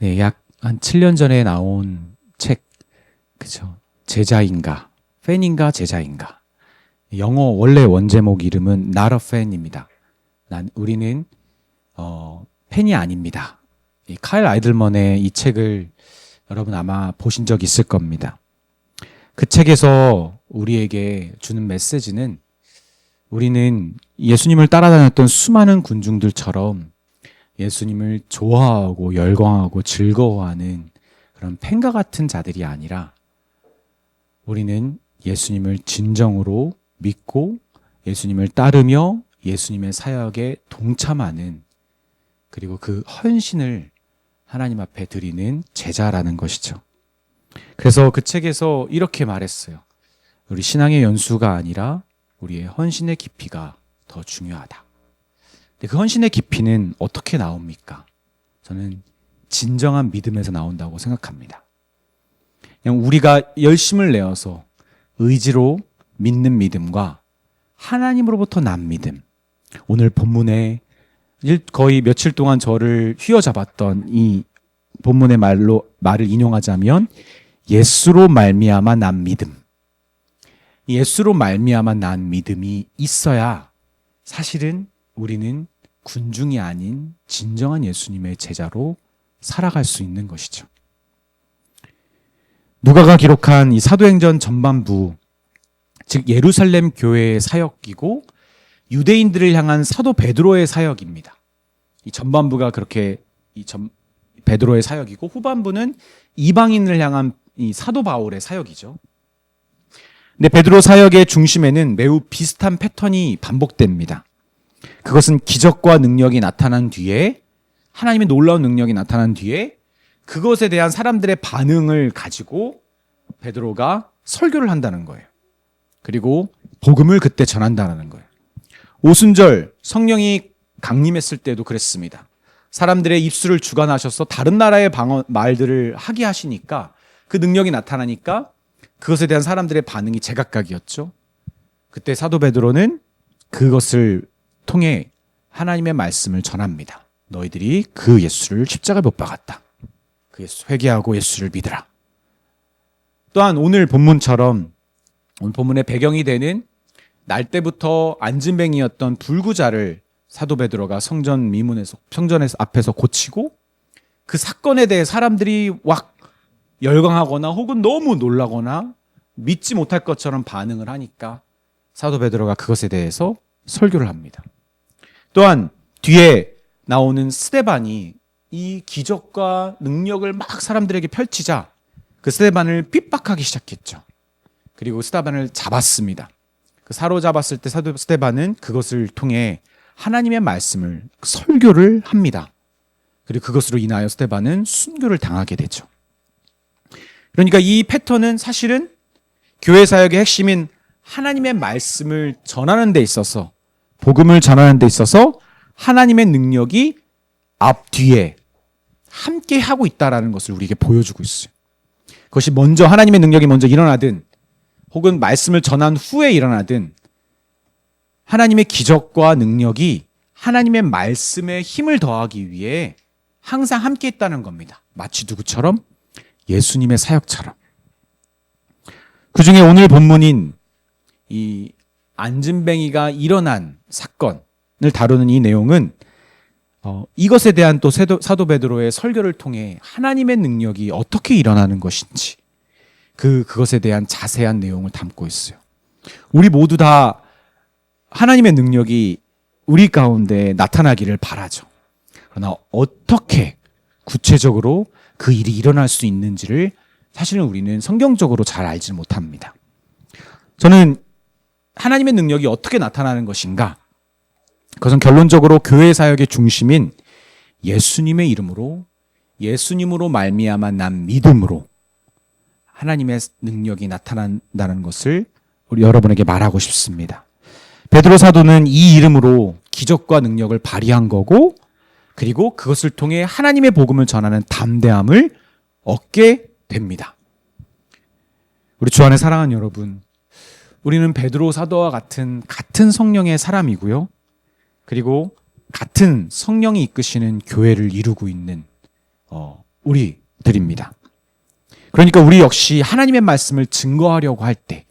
네, 약 한 7년 전에 나온 책, 그죠? 제자인가, 팬인가, 제자인가. 영어 원래 원제목 이름은 Not a Fan입니다. 우리는 팬이 아닙니다. 이 카일 아이들먼의 이 책을 여러분 아마 보신 적 있을 겁니다. 그 책에서 우리에게 주는 메시지는 우리는 예수님을 따라다녔던 수많은 군중들처럼 예수님을 좋아하고 열광하고 즐거워하는 그런 팬과 같은 자들이 아니라 우리는 예수님을 진정으로 믿고 예수님을 따르며 예수님의 사역에 동참하는, 그리고 그 헌신을 하나님 앞에 드리는 제자라는 것이죠. 그래서 그 책에서 이렇게 말했어요. 우리 신앙의 연수가 아니라 우리의 헌신의 깊이가 더 중요하다. 근데 그 헌신의 깊이는 어떻게 나옵니까? 저는 진정한 믿음에서 나온다고 생각합니다. 그냥 우리가 열심을 내어서 의지로 믿는 믿음과 하나님으로부터 난 믿음. 오늘 본문에 거의 며칠 동안 저를 휘어잡았던 이 본문의 말을 인용하자면 예수로 말미암아 난 믿음. 예수로 말미암아 난 믿음이 있어야 사실은 우리는 군중이 아닌 진정한 예수님의 제자로 살아갈 수 있는 것이죠. 누가가 기록한 이 사도행전 전반부, 즉 예루살렘 교회의 사역이고 유대인들을 향한 사도 베드로의 사역입니다. 이 전반부가 그렇게 베드로의 사역이고 후반부는 이방인을 향한 이 사도 바울의 사역이죠. 근데 베드로 사역의 중심에는 매우 비슷한 패턴이 반복됩니다. 그것은 기적과 능력이 나타난 뒤에, 하나님의 놀라운 능력이 나타난 뒤에 그것에 대한 사람들의 반응을 가지고 베드로가 설교를 한다는 거예요. 그리고 복음을 그때 전한다는 거예요. 오순절 성령이 강림했을 때도 그랬습니다. 사람들의 입술을 주관하셔서 다른 나라의 말들을 하게 하시니까, 그 능력이 나타나니까 그것에 대한 사람들의 반응이 제각각이었죠. 그때 사도 베드로는 그것을 통해 하나님의 말씀을 전합니다. 너희들이 그 예수를 십자가에 못 박았다. 그 예수 회개하고 예수를 믿으라. 또한 오늘 본문처럼, 오늘 본문의 배경이 되는 날 때부터 안진뱅이였던 불구자를 사도 베드로가 성전 앞에서 고치고, 그 사건에 대해 사람들이 막 열광하거나 혹은 너무 놀라거나 믿지 못할 것처럼 반응을 하니까 사도 베드로가 그것에 대해서 설교를 합니다. 또한 뒤에 나오는 스데반이 이 기적과 능력을 막 사람들에게 펼치자 그 스데반을 핍박하기 시작했죠. 그리고 스데반을 잡았습니다. 그 사로잡았을 때 사도 스데반은 그것을 통해 하나님의 말씀을 설교를 합니다. 그리고 그것으로 인하여 스데반은 순교를 당하게 되죠. 그러니까 이 패턴은 사실은 교회 사역의 핵심인 하나님의 말씀을 전하는 데 있어서, 복음을 전하는 데 있어서 하나님의 능력이 앞뒤에 함께 하고 있다는 것을 우리에게 보여주고 있어요. 그것이 먼저 하나님의 능력이 먼저 일어나든 혹은 말씀을 전한 후에 일어나든 하나님의 기적과 능력이 하나님의 말씀에 힘을 더하기 위해 항상 함께 있다는 겁니다. 마치 누구처럼? 예수님의 사역처럼. 그중에 오늘 본문인 이 안진뱅이가 일어난 사건을 다루는 이 내용은 이것에 대한 또 사도 베드로의 설교를 통해 하나님의 능력이 어떻게 일어나는 것인지 그것에 대한 자세한 내용을 담고 있어요. 우리 모두 다 하나님의 능력이 우리 가운데 나타나기를 바라죠. 그러나 어떻게 구체적으로 그 일이 일어날 수 있는지를 사실은 우리는 성경적으로 잘 알지 못합니다. 저는 하나님의 능력이 어떻게 나타나는 것인가? 그것은 결론적으로 교회 사역의 중심인 예수님의 이름으로, 예수님으로 말미암아 난 믿음으로 하나님의 능력이 나타난다는 것을 우리 여러분에게 말하고 싶습니다. 베드로 사도는 이 이름으로 기적과 능력을 발휘한 거고, 그리고 그것을 통해 하나님의 복음을 전하는 담대함을 얻게 됩니다. 우리 주 안에 사랑하는 여러분, 우리는 베드로 사도와 같은 성령의 사람이고요. 그리고 같은 성령이 이끄시는 교회를 이루고 있는 우리들입니다. 그러니까 우리 역시 하나님의 말씀을 증거하려고 할 때,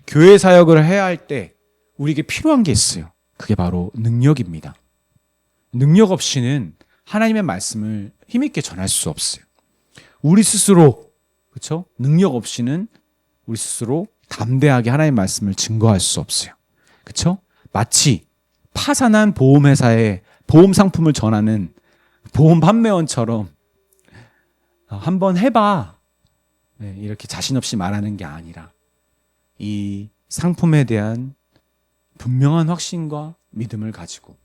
교회 사역을 해야 할 때 우리에게 필요한 게 있어요. 그게 바로 능력입니다. 능력 없이는 하나님의 말씀을 힘있게 전할 수 없어요. 우리 스스로, 그렇죠? 능력 없이는 우리 스스로 담대하게 하나님의 말씀을 증거할 수 없어요. 그렇죠? 마치 파산한 보험회사에 보험 상품을 전하는 보험 판매원처럼 한번 해봐, 이렇게 자신 없이 말하는 게 아니라 이 상품에 대한 분명한 확신과 믿음을 가지고,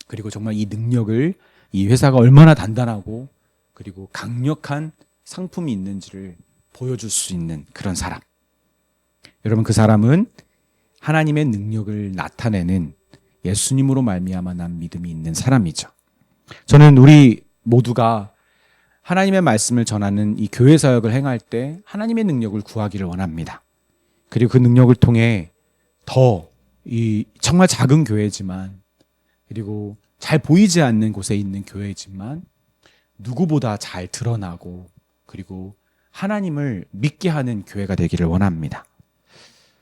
그리고 정말 이 능력을, 이 회사가 얼마나 단단하고 그리고 강력한 상품이 있는지를 보여줄 수 있는 그런 사람. 여러분, 그 사람은 하나님의 능력을 나타내는 예수님으로 말미암아 난 믿음이 있는 사람이죠. 저는 우리 모두가 하나님의 말씀을 전하는 이 교회 사역을 행할 때 하나님의 능력을 구하기를 원합니다. 그리고 그 능력을 통해 더 이 정말 작은 교회지만, 그리고 잘 보이지 않는 곳에 있는 교회지만 누구보다 잘 드러나고 그리고 하나님을 믿게 하는 교회가 되기를 원합니다.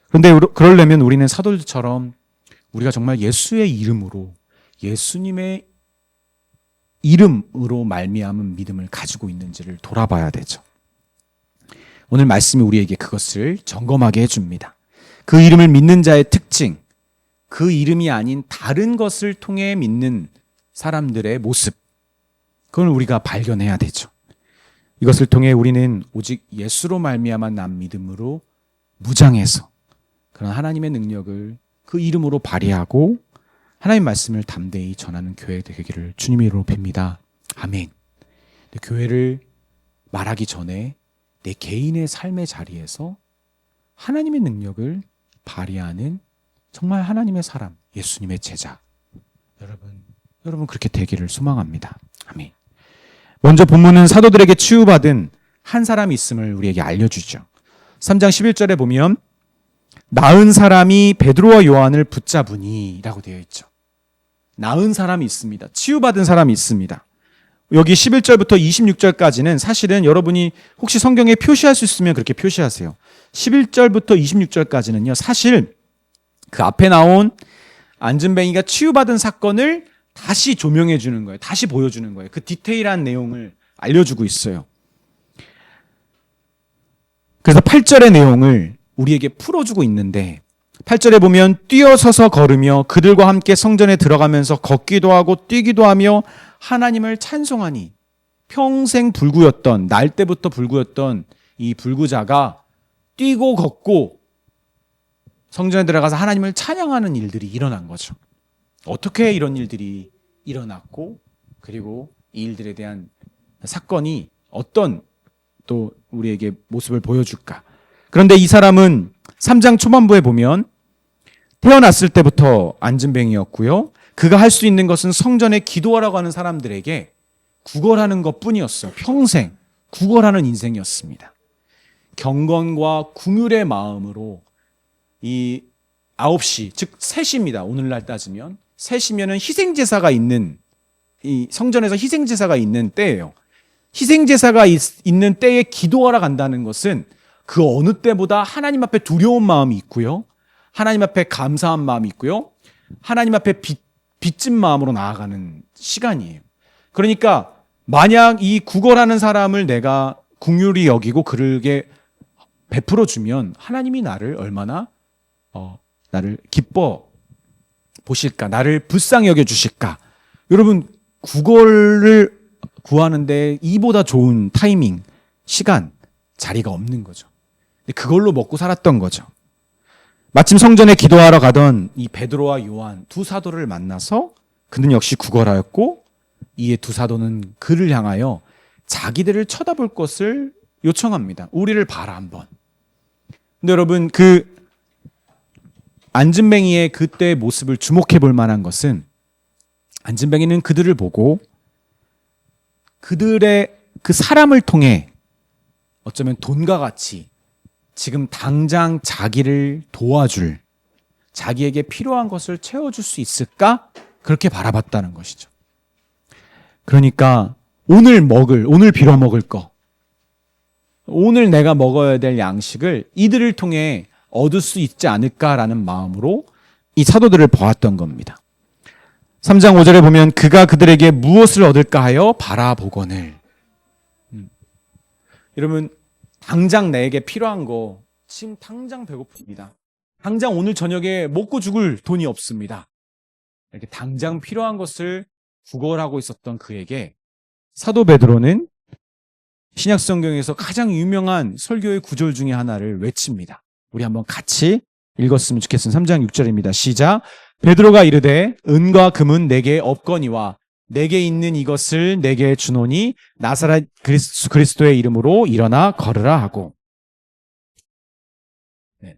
그런데 그러려면 우리는 사도들처럼 우리가 정말 예수의 이름으로, 예수님의 이름으로 말미암은 믿음을 가지고 있는지를 돌아봐야 되죠. 오늘 말씀이 우리에게 그것을 점검하게 해줍니다. 그 이름을 믿는 자의 특징, 그 이름이 아닌 다른 것을 통해 믿는 사람들의 모습, 그걸 우리가 발견해야 되죠. 이것을 통해 우리는 오직 예수로 말미암아 난 믿음으로 무장해서 그런 하나님의 능력을 그 이름으로 발휘하고 하나님의 말씀을 담대히 전하는 교회 되기를 주님의 이름으로 빕니다. 아멘. 교회를 말하기 전에 내 개인의 삶의 자리에서 하나님의 능력을 발휘하는 정말 하나님의 사람, 예수님의 제자, 여러분 그렇게 되기를 소망합니다. 아멘. 먼저 본문은 사도들에게 치유받은 한 사람이 있음을 우리에게 알려주죠. 3장 11절에 보면 나은 사람이 베드로와 요한을 붙잡으니 라고 되어 있죠. 나은 사람이 있습니다. 치유받은 사람이 있습니다. 여기 11절부터 26절까지는 사실은 여러분이 혹시 성경에 표시할 수 있으면 그렇게 표시하세요. 11절부터 26절까지는요, 사실 그 앞에 나온 안진뱅이가 치유받은 사건을 다시 조명해 주는 거예요. 다시 보여주는 거예요. 그 디테일한 내용을 알려주고 있어요. 그래서 8절의 내용을 우리에게 풀어주고 있는데, 8절에 보면 뛰어서서 걸으며 그들과 함께 성전에 들어가면서 걷기도 하고 뛰기도 하며 하나님을 찬송하니, 평생 불구였던, 날 때부터 불구였던 이 불구자가 뛰고 걷고 성전에 들어가서 하나님을 찬양하는 일들이 일어난 거죠. 어떻게 이런 일들이 일어났고, 그리고 이 일들에 대한 사건이 어떤 또 우리에게 모습을 보여줄까. 그런데 이 사람은 3장 초반부에 보면 태어났을 때부터 안진뱅이였고요. 그가 할 수 있는 것은 성전에 기도하라고 하는 사람들에게 구걸하는 것뿐이었어요. 평생 구걸하는 인생이었습니다. 경건과 궁율의 마음으로 이 9시, 즉 3시입니다. 오늘날 따지면 3시면은 희생제사가 있는, 이 성전에서 희생제사가 있는 때예요. 희생제사가 있는 때에 기도하러 간다는 것은 그 어느 때보다 하나님 앞에 두려운 마음이 있고요, 하나님 앞에 감사한 마음이 있고요, 하나님 앞에 빚진 마음으로 나아가는 시간이에요. 그러니까 만약 이 구걸하는 사람을 내가 긍휼히 여기고 그에게 베풀어 주면 하나님이 나를 얼마나 나를 기뻐 보실까, 나를 불쌍히 여겨 주실까. 여러분, 구걸을 구하는데 이보다 좋은 타이밍, 시간, 자리가 없는 거죠. 그걸로 먹고 살았던 거죠. 마침 성전에 기도하러 가던 이 베드로와 요한 두 사도를 만나서 그는 역시 구걸하였고, 이에 두 사도는 그를 향하여 자기들을 쳐다볼 것을 요청합니다. 우리를 봐라 한번. 근데 여러분, 그 안진뱅이의 그때의 모습을 주목해 볼 만한 것은, 안진뱅이는 그들을 보고 그들의 그 사람을 통해 어쩌면 돈과 같이 지금 당장 자기를 도와줄, 자기에게 필요한 것을 채워줄 수 있을까? 그렇게 바라봤다는 것이죠. 그러니까 오늘 빌어먹을 거, 오늘 내가 먹어야 될 양식을 이들을 통해 얻을 수 있지 않을까라는 마음으로 이 사도들을 보았던 겁니다. 3장 5절에 보면 그가 그들에게 무엇을 얻을까 하여 바라보거늘. 여러분, 당장 나에게 필요한 거 지금 당장 배고픕니다. 당장 오늘 저녁에 먹고 죽을 돈이 없습니다. 이렇게 당장 필요한 것을 구걸하고 있었던 그에게 사도 베드로는 신약 성경에서 가장 유명한 설교의 구절 중에 하나를 외칩니다. 우리 한번 같이 읽었으면 좋겠습니다. 3장 6절입니다. 시작. 베드로가 이르되 은과 금은 내게 없거니와 내게 있는 이것을 내게 주노니 나사렛 그리스도의 이름으로 일어나 걸으라 하고. 네.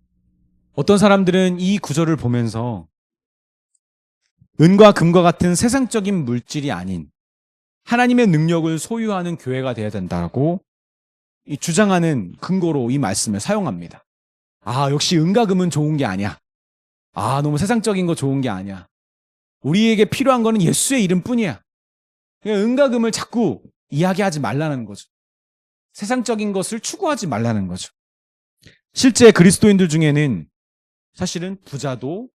어떤 사람들은 이 구절을 보면서 은과 금과 같은 세상적인 물질이 아닌 하나님의 능력을 소유하는 교회가 되어야 된다고 주장하는 근거로 이 말씀을 사용합니다. 아, 역시 은과 금은 좋은 게 아니야. 아, 너무 세상적인 거 좋은 게 아니야. 우리에게 필요한 거는 예수의 이름뿐이야. 그러니까 은과 금을 자꾸 이야기하지 말라는 거죠. 세상적인 것을 추구하지 말라는 거죠. 실제 그리스도인들 중에는 사실은 부자도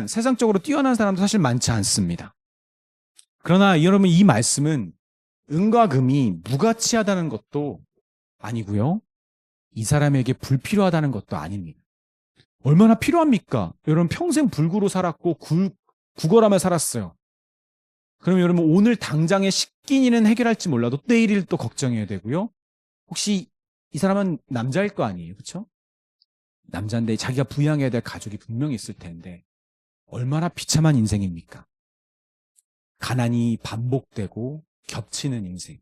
세상적으로 뛰어난 사람도 사실 많지 않습니다. 그러나 여러분, 이 말씀은 은과 금이 무가치하다는 것도 아니고요. 이 사람에게 불필요하다는 것도 아닙니다. 얼마나 필요합니까? 여러분, 평생 불구로 살았고 구걸하며 살았어요. 그럼 여러분, 오늘 당장의 식기니는 해결할지 몰라도 내일을 또 걱정해야 되고요. 혹시 이 사람은 남자일 거 아니에요, 그렇죠? 남자인데 자기가 부양해야 될 가족이 분명히 있을 텐데 얼마나 비참한 인생입니까? 가난이 반복되고 겹치는 인생.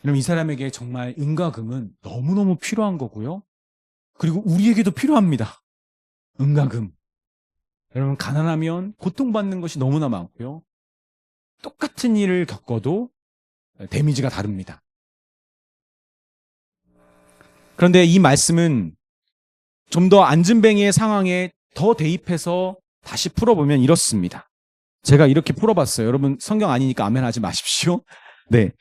그럼 이 사람에게 정말 은과 금은 너무너무 필요한 거고요. 그리고 우리에게도 필요합니다. 은과 금. 여러분, 가난하면 고통받는 것이 너무나 많고요. 똑같은 일을 겪어도 데미지가 다릅니다. 그런데 이 말씀은 좀 더 안진뱅이의 상황에 더 대입해서 다시 풀어보면 이렇습니다. 제가 이렇게 풀어봤어요. 여러분, 성경 아니니까 아멘 하지 마십시오. 네.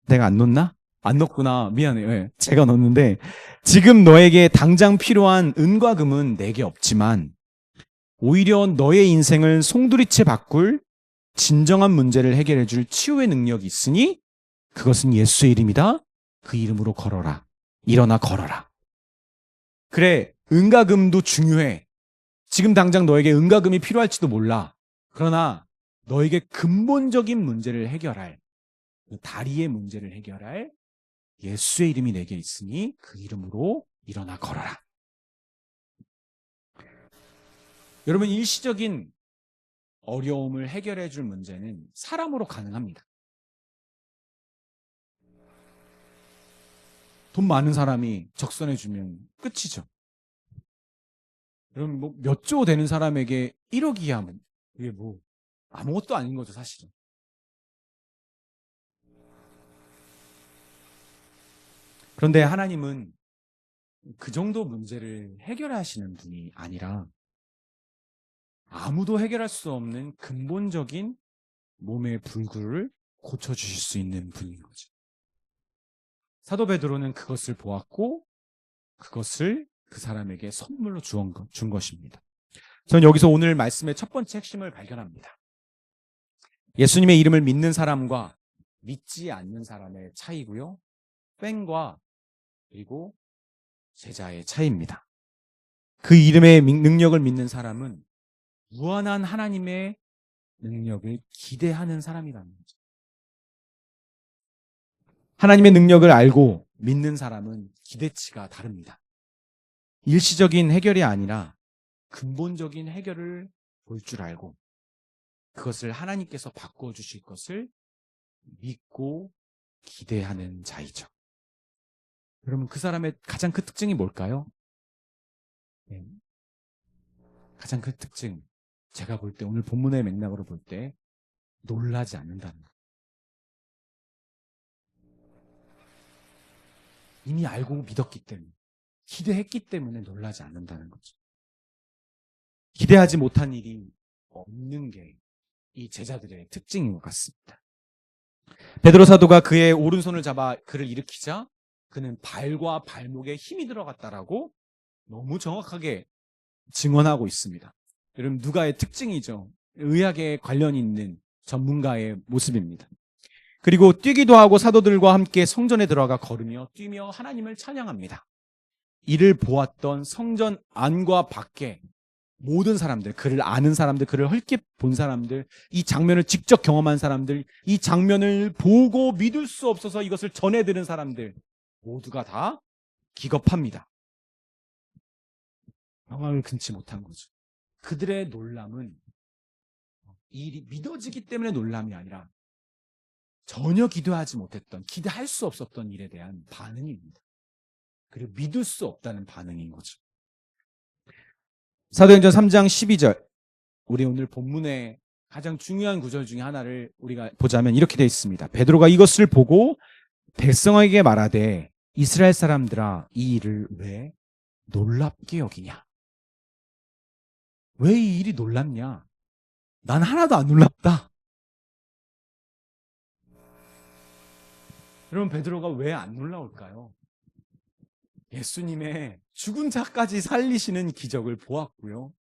내가 안 넣었나? 안 넣었구나. 미안해요. 네. 제가 넣었는데, 지금 너에게 당장 필요한 은과 금은 내게 없지만 오히려 너의 인생을 송두리째 바꿀 진정한 문제를 해결해 줄 치유의 능력이 있으니 그것은 예수의 이름이다. 그 이름으로 걸어라. 일어나 걸어라. 그래, 은과 금도 중요해. 지금 당장 너에게 은과 금이 필요할지도 몰라. 그러나 너에게 근본적인 문제를 해결할, 다리의 문제를 해결할 예수의 이름이 내게 있으니 그 이름으로 일어나 걸어라. 여러분, 일시적인 어려움을 해결해 줄 문제는 사람으로 가능합니다. 돈 많은 사람이 적선해 주면 끝이죠. 여러분, 뭐 몇 조 되는 사람에게 1억이야 뭐 그게 뭐 아무것도 아닌 거죠, 사실은. 그런데 하나님은 그 정도 문제를 해결하시는 분이 아니라 아무도 해결할 수 없는 근본적인 몸의 불구를 고쳐주실 수 있는 분인 거죠. 사도 베드로는 그것을 보았고 그것을 그 사람에게 선물로 준 것입니다. 저는 여기서 오늘 말씀의 첫 번째 핵심을 발견합니다. 예수님의 이름을 믿는 사람과 믿지 않는 사람의 차이고요. 팬과 그리고 제자의 차이입니다. 그 이름의 능력을 믿는 사람은 무한한 하나님의 능력을 기대하는 사람이라는 거죠. 하나님의 능력을 알고 믿는 사람은 기대치가 다릅니다. 일시적인 해결이 아니라 근본적인 해결을 볼 줄 알고 그것을 하나님께서 바꿔주실 것을 믿고 기대하는 자이죠. 여러분, 그 사람의 가장 큰 특징이 뭘까요? 가장 큰 특징, 제가 볼 때, 오늘 본문의 맥락으로 볼 때 놀라지 않는다는 것. 이미 알고 믿었기 때문에, 기대했기 때문에 놀라지 않는다는 거죠. 기대하지 못한 일이 없는 게 이 제자들의 특징인 것 같습니다. 베드로 사도가 그의 오른손을 잡아 그를 일으키자 그는 발과 발목에 힘이 들어갔다라고 너무 정확하게 증언하고 있습니다. 여러분, 누가의 특징이죠. 의학에 관련 있는 전문가의 모습입니다. 그리고 뛰기도 하고 사도들과 함께 성전에 들어가 걸으며 뛰며 하나님을 찬양합니다. 이를 보았던 성전 안과 밖에 모든 사람들, 그를 아는 사람들, 그를 헐게 본 사람들, 이 장면을 직접 경험한 사람들, 이 장면을 보고 믿을 수 없어서 이것을 전해들은 사람들 모두가 다 기겁합니다. 영광을 금치 못한 거죠. 그들의 놀람은 이 일이 믿어지기 때문에 놀람이 아니라 전혀 기대하지 못했던, 기대할 수 없었던 일에 대한 반응입니다. 그리고 믿을 수 없다는 반응인 거죠. 사도행전 3장 12절, 우리 오늘 본문의 가장 중요한 구절 중에 하나를 우리가 보자면 이렇게 되어 있습니다. 베드로가 이것을 보고 백성에게 말하되 이스라엘 사람들아, 이 일을 왜 놀랍게 여기냐? 왜 이 일이 놀랍냐? 난 하나도 안 놀랍다. 여러분, 베드로가 왜 안 놀라울까요? 예수님의 죽은 자까지 살리시는 기적을 보았고요.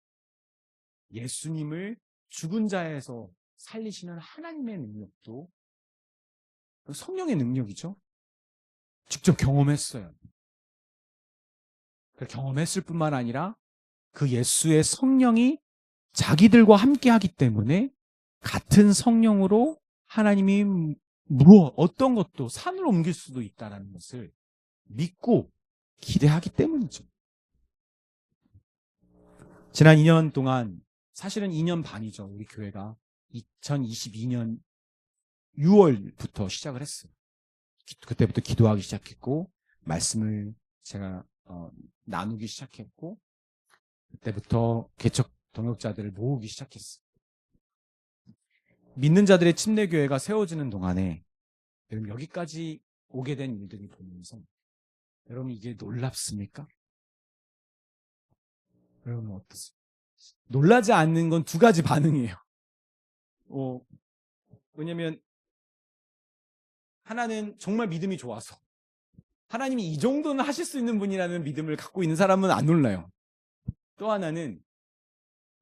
예수님을 죽은 자에서 살리시는 하나님의 능력도 성령의 능력이죠. 직접 경험했어요. 경험했을 뿐만 아니라 그 예수의 성령이 자기들과 함께 하기 때문에 같은 성령으로 하나님이 어떤 것도 산을 옮길 수도 있다는 것을 믿고 기대하기 때문이죠. 지난 2년 동안, 사실은 2년 반이죠. 우리 교회가 2022년 6월부터 시작을 했어요. 그때부터 기도하기 시작했고 말씀을 제가 나누기 시작했고 그때부터 개척 동역자들을 모으기 시작했어요. 믿는 자들의 침례교회가 세워지는 동안에 여러분, 여기까지 오게 된 일들이 보면서 여러분, 이게 놀랍습니까? 여러분 어떠세요? 놀라지 않는 건 두 가지 반응이에요. 왜냐면 하나는 정말 믿음이 좋아서, 하나님이 이 정도는 하실 수 있는 분이라는 믿음을 갖고 있는 사람은 안 놀라요. 또 하나는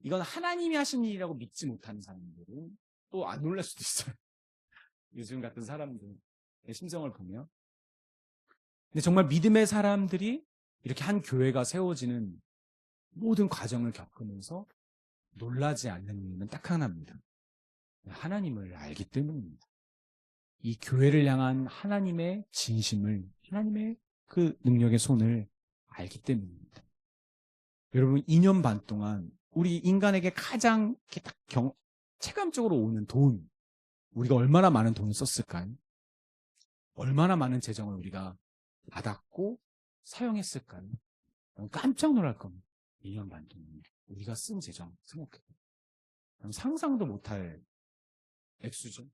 이건 하나님이 하신 일이라고 믿지 못하는 사람들은 또 안 놀랄 수도 있어요. 요즘 같은 사람들의 심성을 보면. 근데 정말 믿음의 사람들이 이렇게 한 교회가 세워지는 모든 과정을 겪으면서 놀라지 않는 이유는 딱 하나입니다. 하나님을 알기 때문입니다. 이 교회를 향한 하나님의 진심을, 하나님의 그 능력의 손을 알기 때문입니다. 여러분, 2년 반 동안 우리 인간에게 가장 체감적으로 오는 돈, 우리가 얼마나 많은 돈을 썼을까요? 얼마나 많은 재정을 우리가 받았고 사용했을까요? 깜짝 놀랄 겁니다. 2년 반 동안 우리가 쓴 재정 생각해요. 상상도 못할 액수죠.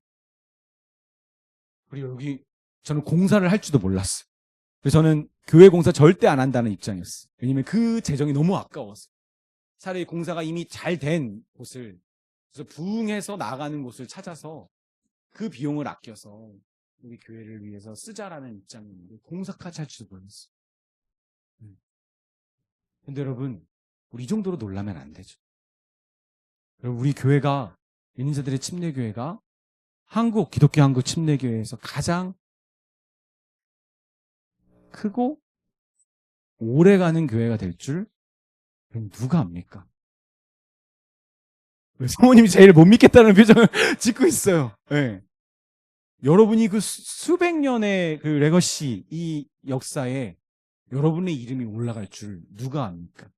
그리고 여기 저는 공사를 할 줄도 몰랐어요. 그래서 저는 교회 공사 절대 안 한다는 입장이었어요. 왜냐면 그 재정이 너무 아까웠어요. 차라리 공사가 이미 잘 된 곳을, 그래서 부흥해서 나가는 곳을 찾아서 그 비용을 아껴서 우리 교회를 위해서 쓰자라는 입장이었는데 공사까지 할 줄도 몰랐어요. 근데 여러분, 우리 이 정도로 놀라면 안 되죠. 여러분, 우리 교회가, 연인자들의 침례교회가 기독교 한국 침례교회에서 가장 크고 오래가는 교회가 될 줄 누가 압니까? 성모님이 제일 못 믿겠다는 표정을 짓고 있어요. 네. 여러분이 그 수백 년의 그 레거시, 이 역사에 여러분의 이름이 올라갈 줄 누가 압니까?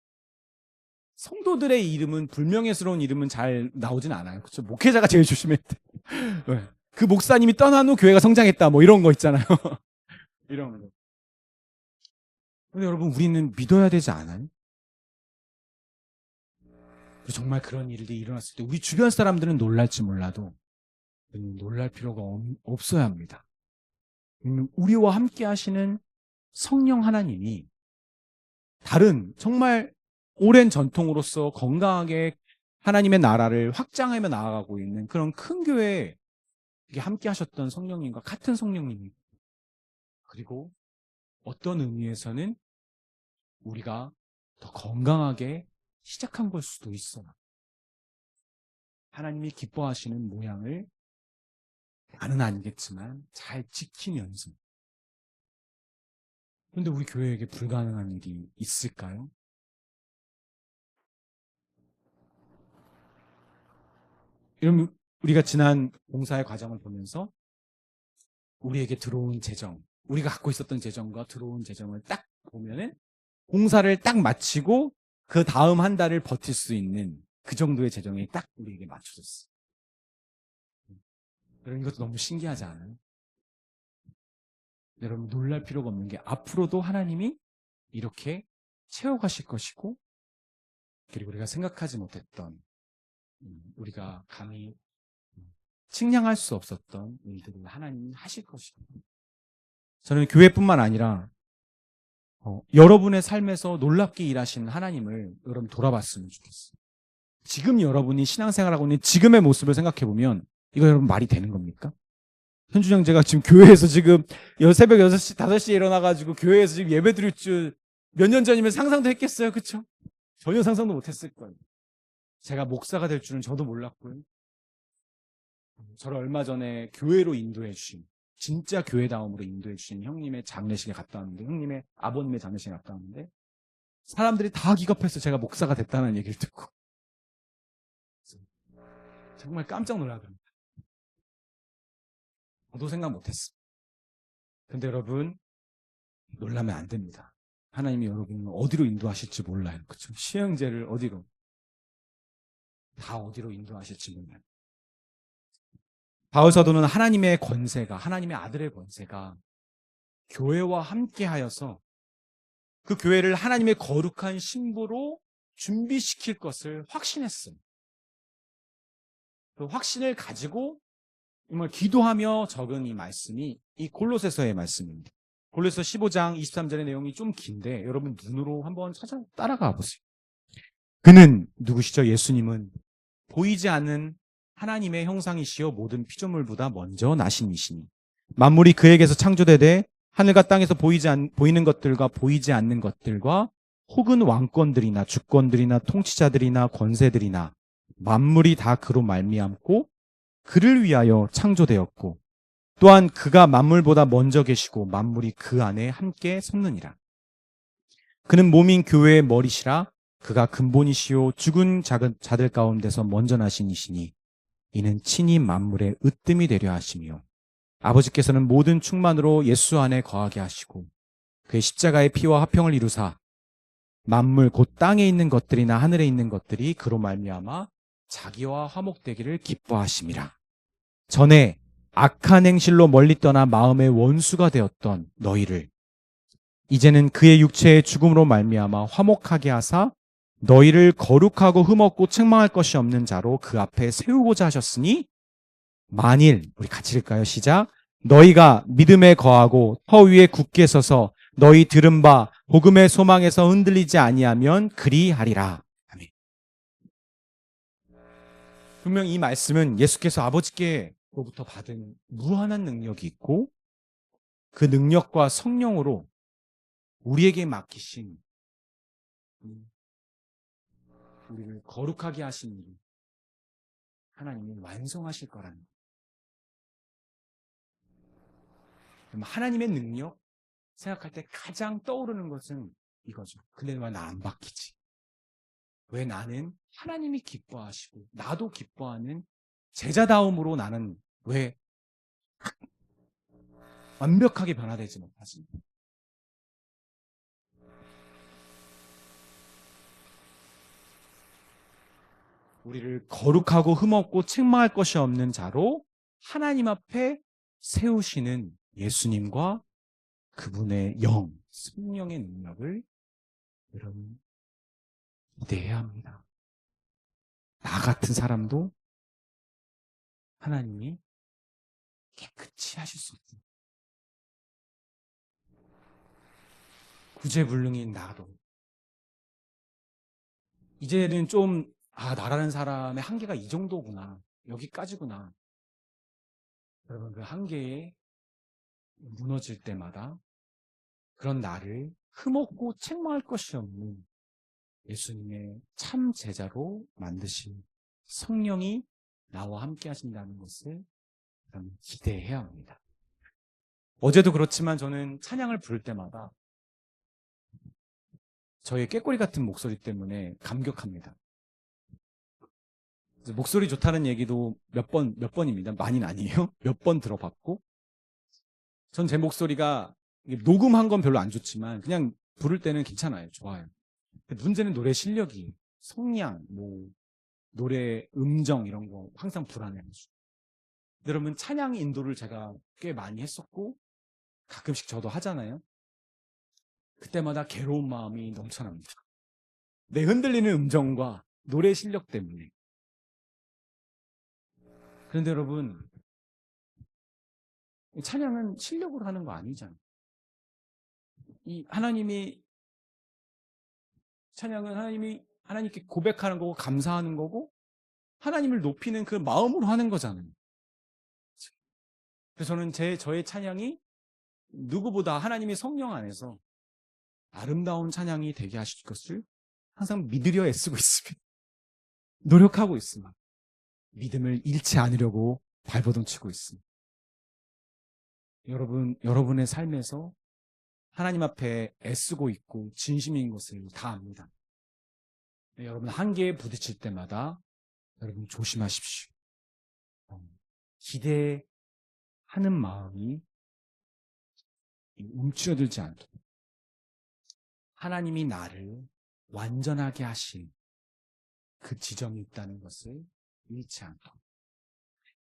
성도들의 이름은, 불명예스러운 이름은 잘 나오진 않아요. 그렇죠? 목회자가 제일 조심해야 돼. 네. 그 목사님이 떠난 후 교회가 성장했다, 뭐 이런 거 있잖아요. 이런 거. 근데 여러분, 우리는 믿어야 되지 않아요? 정말 그런 일들이 일어났을 때 우리 주변 사람들은 놀랄지 몰라도 놀랄 필요가 없어야 합니다. 우리와 함께 하시는 성령 하나님이 다른 정말 오랜 전통으로서 건강하게 하나님의 나라를 확장하며 나아가고 있는 그런 큰 교회에 함께 하셨던 성령님과 같은 성령님입니다. 그리고 어떤 의미에서는 우리가 더 건강하게 시작한 걸 수도 있어요. 하나님이 기뻐하시는 모양을 나는 알겠지만 잘 지키면서. 그런데 우리 교회에게 불가능한 일이 있을까요? 여러분, 우리가 지난 봉사의 과정을 보면서 우리에게 들어온 재정, 우리가 갖고 있었던 재정과 들어온 재정을 딱 보면은 봉사를 딱 마치고 그 다음 한 달을 버틸 수 있는 그 정도의 재정이 딱 우리에게 맞춰졌어요. 여러분, 이것도 너무 신기하지 않아요? 여러분, 놀랄 필요가 없는 게 앞으로도 하나님이 이렇게 채워가실 것이고, 그리고 우리가 생각하지 못했던, 우리가 감히 측량할 수 없었던 일들을 하나님이 하실 것입니다. 저는 교회뿐만 아니라 여러분의 삶에서 놀랍게 일하시는 하나님을 여러분 돌아봤으면 좋겠어요. 지금 여러분이 신앙생활하고 있는 지금의 모습을 생각해보면 이거 여러분 말이 되는 겁니까? 현준 형제가 지금 교회에서 지금 새벽 6시, 5시에 일어나가지고 교회에서 지금 예배 드릴 줄 몇 년 전이면 상상도 했겠어요? 그쵸? 전혀 상상도 못했을 거예요. 제가 목사가 될 줄은 저도 몰랐고요. 저를 얼마 전에 교회로 인도해 주신, 진짜 교회다움으로 인도해 주신 형님의 장례식에 갔다 왔는데, 형님의 아버님의 장례식에 갔다 왔는데 사람들이 다 기겁해서 제가 목사가 됐다는 얘기를 듣고 정말 깜짝 놀라더라고요. 저도 생각 못했어요. 근데 여러분, 놀라면 안 됩니다. 하나님이 여러분을 어디로 인도하실지 몰라요. 그렇죠? 시행제를 어디로, 다 어디로 인도하실지 몰라요. 바울 사도는 하나님의 권세가, 하나님의 아들의 권세가 교회와 함께 하여서 그 교회를 하나님의 거룩한 신부로 준비시킬 것을 확신했어요. 그 확신을 가지고 정말 기도하며 적은 이 말씀이 이 골로새서의 말씀입니다. 골로새 15장 23절의 내용이 좀 긴데 여러분 눈으로 한번 따라가 보세요. 그는 누구시죠? 예수님은 보이지 않는 하나님의 형상이시여 모든 피조물보다 먼저 나신 이시니 만물이 그에게서 창조되되 하늘과 땅에서 보이는 것들과 보이지 않는 것들과 혹은 왕권들이나 주권들이나 통치자들이나 권세들이나 만물이 다 그로 말미암고 그를 위하여 창조되었고 또한 그가 만물보다 먼저 계시고 만물이 그 안에 함께 섰느니라. 그는 몸인 교회의 머리시라. 그가 근본이시요 죽은 자들 가운데서 먼저 나신 이시니 이는 친히 만물의 으뜸이 되려 하시며 아버지께서는 모든 충만으로 예수 안에 거하게 하시고 그의 십자가의 피와 화평을 이루사 만물 곧 땅에 있는 것들이나 하늘에 있는 것들이 그로 말미암아 자기와 화목되기를 기뻐하심이라. 전에 악한 행실로 멀리 떠나 마음의 원수가 되었던 너희를 이제는 그의 육체의 죽음으로 말미암아 화목하게 하사 너희를 거룩하고 흠없고 책망할 것이 없는 자로 그 앞에 세우고자 하셨으니 만일 우리 같이 읽을까요? 시작. 너희가 믿음에 거하고 허 위에 굳게 서서 너희 들은 바 복음의 소망에서 흔들리지 아니하면 그리하리라. 아멘. 분명 이 말씀은 예수께서 아버지께로부터 받은 무한한 능력이 있고 그 능력과 성령으로 우리에게 맡기신 우리를 거룩하게 하신 일 하나님이 완성하실 거라는 거예요. 하나님의 능력 생각할 때 가장 떠오르는 것은 이거죠. 근데 왜 나 안 바뀌지? 왜 나는 하나님이 기뻐하시고 나도 기뻐하는 제자다움으로 나는 왜 완벽하게 변화되지 못하지? 우리를 거룩하고 흠없고 책망할 것이 없는 자로 하나님 앞에 세우시는 예수님과 그분의 영, 성령의 능력을 여러분 기대해야 합니다. 나 같은 사람도 하나님이 깨끗이 하실 수 있습니다. 구제불능인 나도 이제는 좀 나라는 사람의 한계가 이 정도구나. 여기까지구나. 여러분, 그 한계에 무너질 때마다 그런 나를 흠없고 책망할 것이 없는 예수님의 참 제자로 만드신 성령이 나와 함께 하신다는 것을 기대해야 합니다. 어제도 그렇지만 저는 찬양을 부를 때마다 저의 꾀꼬리 같은 목소리 때문에 감격합니다. 목소리 좋다는 얘기도 몇 번입니다. 많이는 아니에요. 몇 번 들어봤고, 전 제 목소리가 녹음한 건 별로 안 좋지만 그냥 부를 때는 괜찮아요. 좋아요. 문제는 노래 실력이, 성량, 노래 음정 이런 거 항상 불안해하죠. 여러분, 찬양 인도를 제가 꽤 많이 했었고 가끔씩 저도 하잖아요. 그때마다 괴로운 마음이 넘쳐납니다. 내 흔들리는 음정과 노래 실력 때문에. 그런데 여러분, 찬양은 실력으로 하는 거 아니잖아요. 찬양은 하나님께 고백하는 거고 감사하는 거고 하나님을 높이는 그 마음으로 하는 거잖아요. 그래서 저는 저의 찬양이 누구보다 하나님의 성령 안에서 아름다운 찬양이 되게 하실 것을 항상 믿으려 애쓰고 있습니다. 노력하고 있습니다. 믿음을 잃지 않으려고 발버둥 치고 있습니다. 여러분의 삶에서 하나님 앞에 애쓰고 있고 진심인 것을 다 압니다. 여러분 한계에 부딪힐 때마다 여러분 조심하십시오. 기대하는 마음이 움츠러들지 않도록 하나님이 나를 완전하게 하신 그 지점이 있다는 것을 잃지 않도록.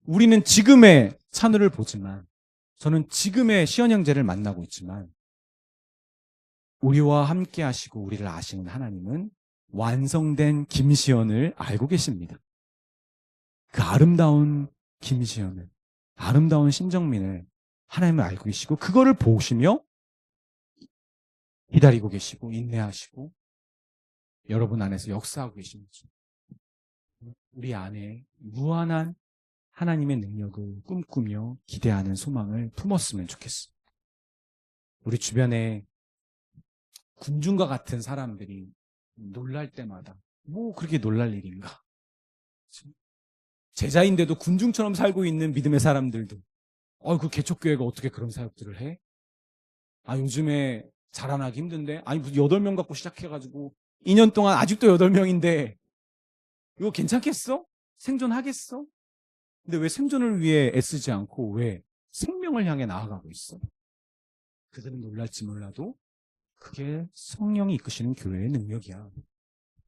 우리는 지금의 찬우를 보지만, 저는 지금의 시연 형제를 만나고 있지만 우리와 함께 하시고 우리를 아시는 하나님은 완성된 김시연을 알고 계십니다. 그 아름다운 김시연을, 아름다운 신정민을 하나님을 알고 계시고 그거를 보시며 기다리고 계시고 인내하시고 여러분 안에서 역사하고 계신 거죠. 우리 안에 무한한 하나님의 능력을 꿈꾸며 기대하는 소망을 품었으면 좋겠습니다. 우리 주변에 군중과 같은 사람들이 놀랄 때마다 그렇게 놀랄 일인가? 제자인데도 군중처럼 살고 있는 믿음의 사람들도 그 개척교회가 어떻게 그런 사역들을 해? 요즘에 자라나기 힘든데? 무슨 8명 갖고 시작해가지고 2년 동안 아직도 8명인데 이거 괜찮겠어? 생존하겠어? 근데 왜 생존을 위해 애쓰지 않고 왜 생명을 향해 나아가고 있어? 그들은 놀랄지 몰라도 그게 성령이 이끄시는 교회의 능력이야.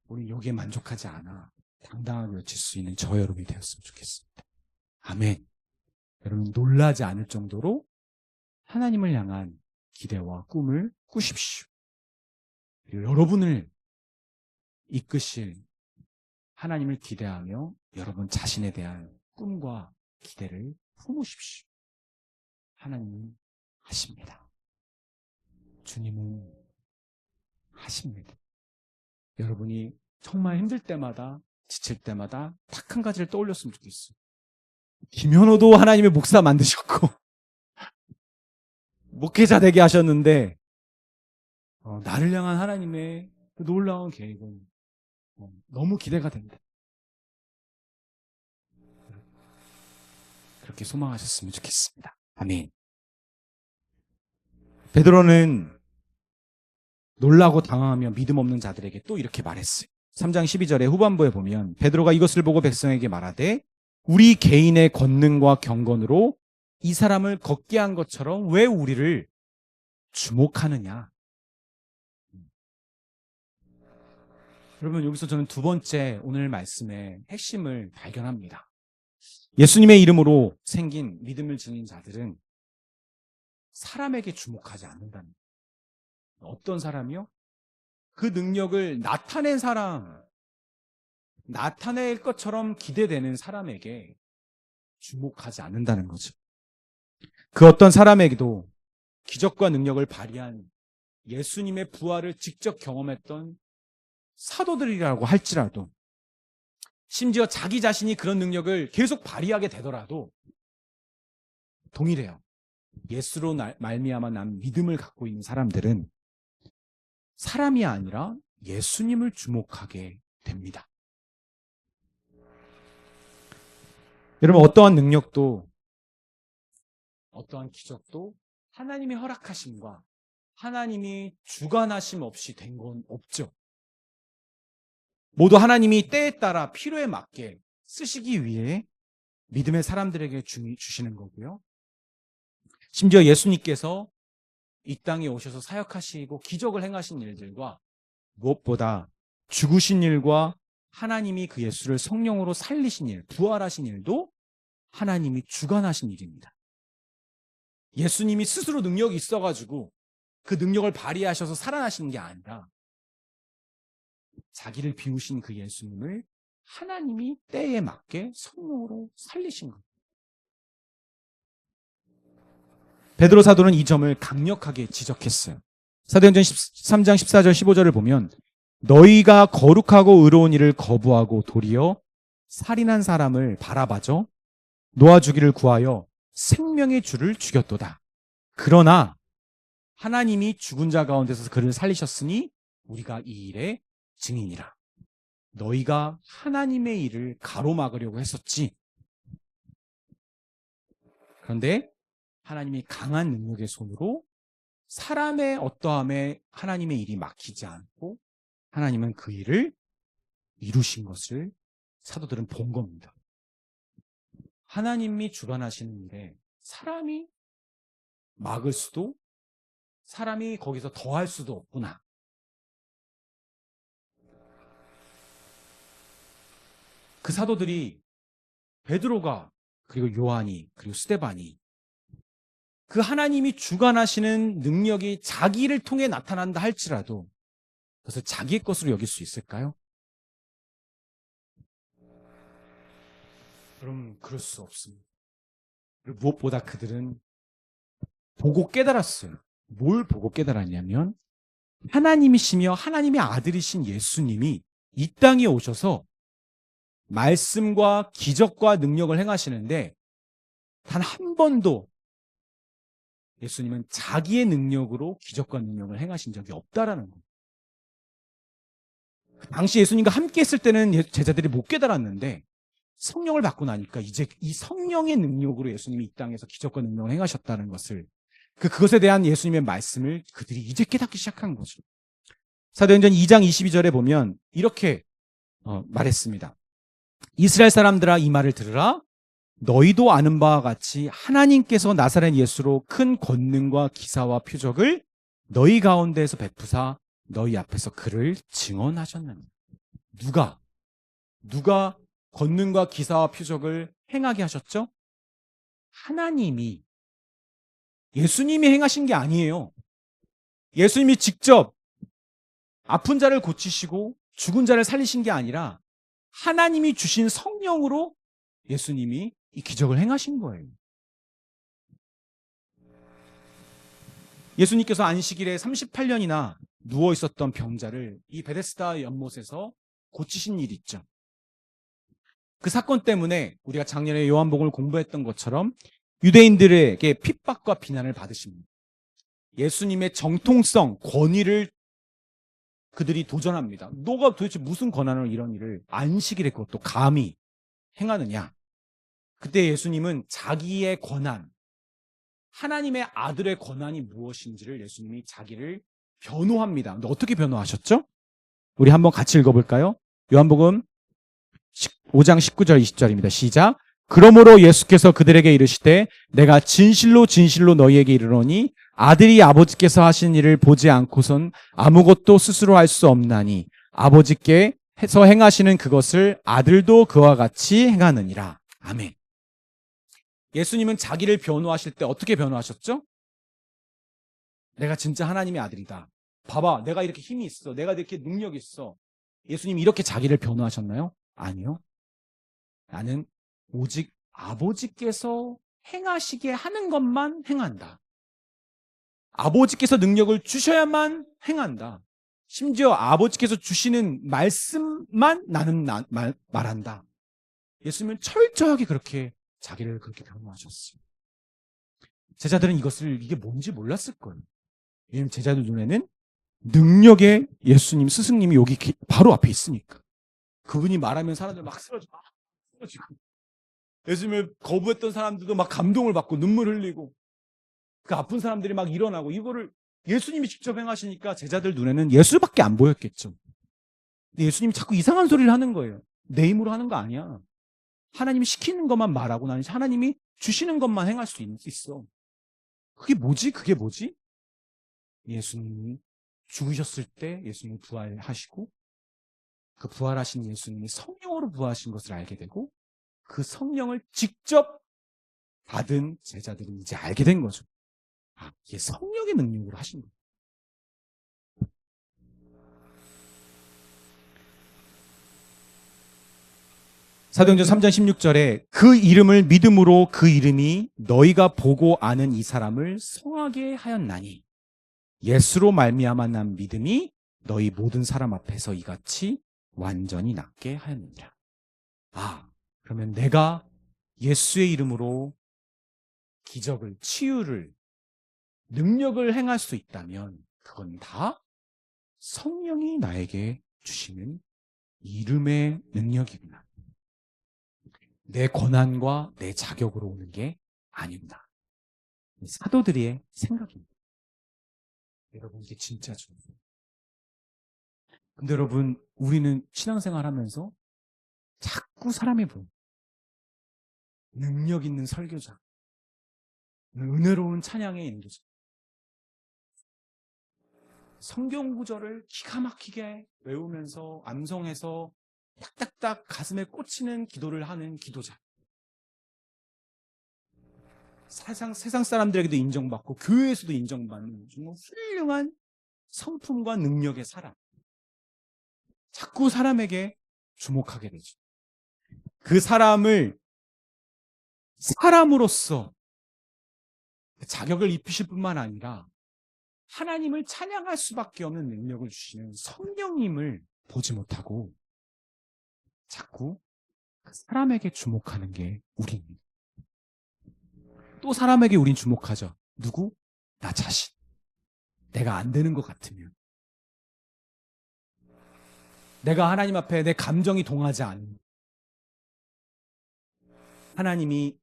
우리 여기에 만족하지 않아. 당당하게 외칠 수 있는 저 여러분이 되었으면 좋겠습니다. 아멘. 여러분 놀라지 않을 정도로 하나님을 향한 기대와 꿈을 꾸십시오. 그리고 여러분을 이끄실 하나님을 기대하며 여러분 자신에 대한 꿈과 기대를 품으십시오. 하나님은 하십니다. 주님은 하십니다. 여러분이 정말 힘들 때마다 지칠 때마다 딱 한 가지를 떠올렸으면 좋겠어요. 김현호도 하나님의 목사 만드셨고 목회자 되게 하셨는데 나를 향한 하나님의 그 놀라운 계획은 너무 기대가 된다. 그렇게 소망하셨으면 좋겠습니다. 아멘. 베드로는 놀라고 당황하며 믿음 없는 자들에게 또 이렇게 말했어요. 3장 12절의 후반부에 보면 베드로가 이것을 보고 백성에게 말하되 우리 개인의 권능과 경건으로 이 사람을 걷게 한 것처럼 왜 우리를 주목하느냐. 여러분 여기서 저는 두 번째 오늘 말씀의 핵심을 발견합니다. 예수님의 이름으로 생긴 믿음을 지닌 자들은 사람에게 주목하지 않는다는 거예요. 어떤 사람이요? 그 능력을 나타낸 사람, 나타낼 것처럼 기대되는 사람에게 주목하지 않는다는 거죠. 그 어떤 사람에게도 기적과 능력을 발휘한 예수님의 부활을 직접 경험했던 사도들이라고 할지라도 심지어 자기 자신이 그런 능력을 계속 발휘하게 되더라도 동일해요. 예수로 말미암아 난 믿음을 갖고 있는 사람들은 사람이 아니라 예수님을 주목하게 됩니다. 여러분, 어떠한 능력도 어떠한 기적도 하나님의 허락하심과 하나님이 주관하심 없이 된 건 없죠. 모두 하나님이 때에 따라 필요에 맞게 쓰시기 위해 믿음의 사람들에게 주시는 거고요. 심지어 예수님께서 이 땅에 오셔서 사역하시고 기적을 행하신 일들과 무엇보다 죽으신 일과 하나님이 그 예수를 성령으로 살리신 일, 부활하신 일도 하나님이 주관하신 일입니다. 예수님이 스스로 능력이 있어가지고 그 능력을 발휘하셔서 살아나시는 게 아니라 자기를 비우신 그 예수님을 하나님이 때에 맞게 성령으로 살리신 겁니다. 베드로 사도는 이 점을 강력하게 지적했어요. 사도행전 13장 14절 15절을 보면 너희가 거룩하고 의로운 일을 거부하고 도리어 살인한 사람을 바라봐줘 놓아주기를 구하여 생명의 주를 죽였도다. 그러나 하나님이 죽은 자 가운데서 그를 살리셨으니 우리가 이 일의 증인이라. 너희가 하나님의 일을 가로막으려고 했었지. 그런데 하나님이 강한 능력의 손으로 사람의 어떠함에 하나님의 일이 막히지 않고 하나님은 그 일을 이루신 것을 사도들은 본 겁니다. 하나님이 주관하시는 일에 사람이 막을 수도 사람이 거기서 더할 수도 없구나. 그 사도들이 베드로가 그리고 요한이 그리고 스데반이 그 하나님이 주관하시는 능력이 자기를 통해 나타난다 할지라도 그것을 자기의 것으로 여길 수 있을까요? 그럼 그럴 수 없습니다. 그리고 무엇보다 그들은 보고 깨달았어요. 뭘 보고 깨달았냐면 하나님이시며 하나님의 아들이신 예수님이 이 땅에 오셔서 말씀과 기적과 능력을 행하시는데 단 한 번도 예수님은 자기의 능력으로 기적과 능력을 행하신 적이 없다라는 거예요. 당시 예수님과 함께 했을 때는 제자들이 못 깨달았는데 성령을 받고 나니까 이제 이 성령의 능력으로 예수님이 이 땅에서 기적과 능력을 행하셨다는 것을 그것에 대한 예수님의 말씀을 그들이 이제 깨닫기 시작한 거죠. 사도행전 2장 22절에 보면 이렇게 말했습니다. 이스라엘 사람들아 이 말을 들으라. 너희도 아는 바와 같이 하나님께서 나사렛 예수로 큰 권능과 기사와 표적을 너희 가운데에서 베푸사 너희 앞에서 그를 증언하셨느니라. 누가 권능과 기사와 표적을 행하게 하셨죠? 하나님이. 예수님이 행하신 게 아니에요. 예수님이 직접 아픈 자를 고치시고 죽은 자를 살리신 게 아니라 하나님이 주신 성령으로 예수님이 이 기적을 행하신 거예요. 예수님께서 안식일에 38년이나 누워 있었던 병자를 이 베데스다 연못에서 고치신 일이 있죠. 그 사건 때문에 우리가 작년에 요한복음을 공부했던 것처럼 유대인들에게 핍박과 비난을 받으십니다. 예수님의 정통성, 권위를 그들이 도전합니다. 너가 도대체 무슨 권한으로 이런 일을 안식일에 그것도 감히 행하느냐? 그때 예수님은 자기의 권한, 하나님의 아들의 권한이 무엇인지를 예수님이 자기를 변호합니다. 근데 어떻게 변호하셨죠? 우리 한번 같이 읽어볼까요? 요한복음 5장 19절 20절입니다. 시작. 그러므로 예수께서 그들에게 이르시되 내가 진실로 진실로 너희에게 이르노니 아들이 아버지께서 하신 일을 보지 않고선 아무것도 스스로 할 수 없나니 아버지께서 행하시는 그것을 아들도 그와 같이 행하느니라. 아멘. 예수님은 자기를 변호하실 때 어떻게 변호하셨죠? 내가 진짜 하나님의 아들이다. 봐봐, 내가 이렇게 힘이 있어. 내가 이렇게 능력이 있어. 예수님이 이렇게 자기를 변호하셨나요? 아니요. 나는 오직 아버지께서 행하시게 하는 것만 행한다. 아버지께서 능력을 주셔야만 행한다. 심지어 아버지께서 주시는 말씀만 나는 말한다. 예수님은 철저하게 그렇게 자기를 그렇게 변호하셨어요. 제자들은 이게 뭔지 몰랐을 거예요. 왜냐하면 제자들 눈에는 능력의 예수님, 스승님이 여기 바로 앞에 있으니까. 그분이 말하면 사람들 막 쓰러지고, 예수님을 거부했던 사람들도 막 감동을 받고 눈물 흘리고, 그 아픈 사람들이 막 일어나고, 이거를 예수님이 직접 행하시니까 제자들 눈에는 예수밖에 안 보였겠죠. 근데 예수님이 자꾸 이상한 소리를 하는 거예요. 내 힘으로 하는 거 아니야. 하나님이 시키는 것만 말하고 나는 하나님이 주시는 것만 행할 수 있어. 그게 뭐지? 그게 뭐지? 예수님이 죽으셨을 때 예수님이 부활하시고, 그 부활하신 예수님이 성령으로 부활하신 것을 알게 되고, 그 성령을 직접 받은 제자들이 이제 알게 된 거죠. 아, 이게 성령의 능력으로 하신 거예요. 사도행전 3장 16절에 그 이름을 믿음으로 그 이름이 너희가 보고 아는 이 사람을 성하게 하였나니 예수로 말미암아 난 믿음이 너희 모든 사람 앞에서 이같이 완전히 낫게 하였느니라. 아, 그러면 내가 예수의 이름으로 기적을, 치유를, 능력을 행할 수 있다면 그건 다 성령이 나에게 주시는 이름의 능력이구나. 내 권한과 내 자격으로 오는 게 아닙니다. 사도들의 생각입니다. 여러분, 이게 진짜 중요해요. 근데 여러분, 우리는 신앙생활 하면서 자꾸 사람이 보는 능력 있는 설교자, 은혜로운 찬양의 인도자, 성경 구절을 기가 막히게 외우면서 암송해서 딱딱딱 가슴에 꽂히는 기도를 하는 기도자. 세상 사람들에게도 인정받고 교회에서도 인정받는 정말 훌륭한 성품과 능력의 사람. 자꾸 사람에게 주목하게 되죠. 그 사람을 사람으로서 자격을 입히실 뿐만 아니라 하나님을 찬양할 수밖에 없는 능력을 주시는 성령님을 보지 못하고 자꾸 사람에게 주목하는 게 우리입니다. 또 사람에게 우린 주목하죠. 누구? 나 자신. 내가 안 되는 것 같으면. 내가 하나님 앞에 내 감정이 동하지 않는. 하나님이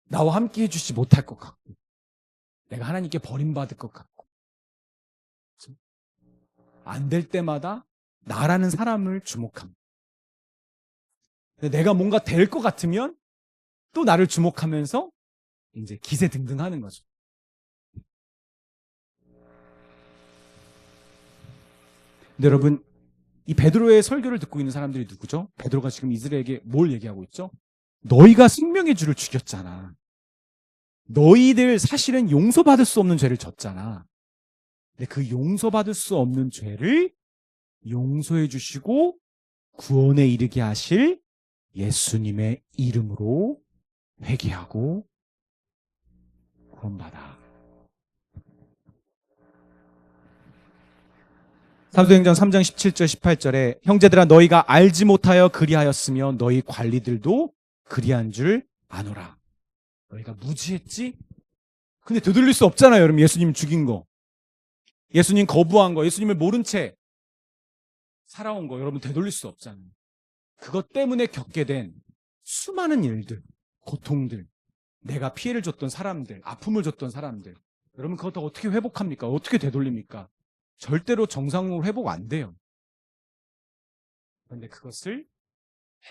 나와 함께 해주지 못할 것 같고. 내가 하나님께 버림받을 것 같고. 안 될 때마다 나라는 사람을 주목합니다. 내가 뭔가 될 것 같으면 또 나를 주목하면서 이제 기세등등하는 거죠. 근데 여러분, 이 베드로의 설교를 듣고 있는 사람들이 누구죠? 베드로가 지금 이스라엘에게 뭘 얘기하고 있죠? 너희가 생명의 주를 죽였잖아. 너희들 사실은 용서받을 수 없는 죄를 졌잖아. 근데 그 용서받을 수 없는 죄를 용서해 주시고 구원에 이르게 하실 예수님의 이름으로 회개하고 구원받아. 사도행전 3장 17절 18절에 형제들아 너희가 알지 못하여 그리하였으며 너희 관리들도 그리한 줄 아노라. 너희가 무지했지? 근데 되돌릴 수 없잖아요. 여러분, 예수님 죽인 거, 예수님 거부한 거, 예수님을 모른 채 살아온 거 여러분 되돌릴 수 없잖아요. 그것 때문에 겪게 된 수많은 일들, 고통들, 내가 피해를 줬던 사람들, 아픔을 줬던 사람들, 여러분 그것도 어떻게 회복합니까? 어떻게 되돌립니까? 절대로 정상으로 회복 안 돼요. 그런데 그것을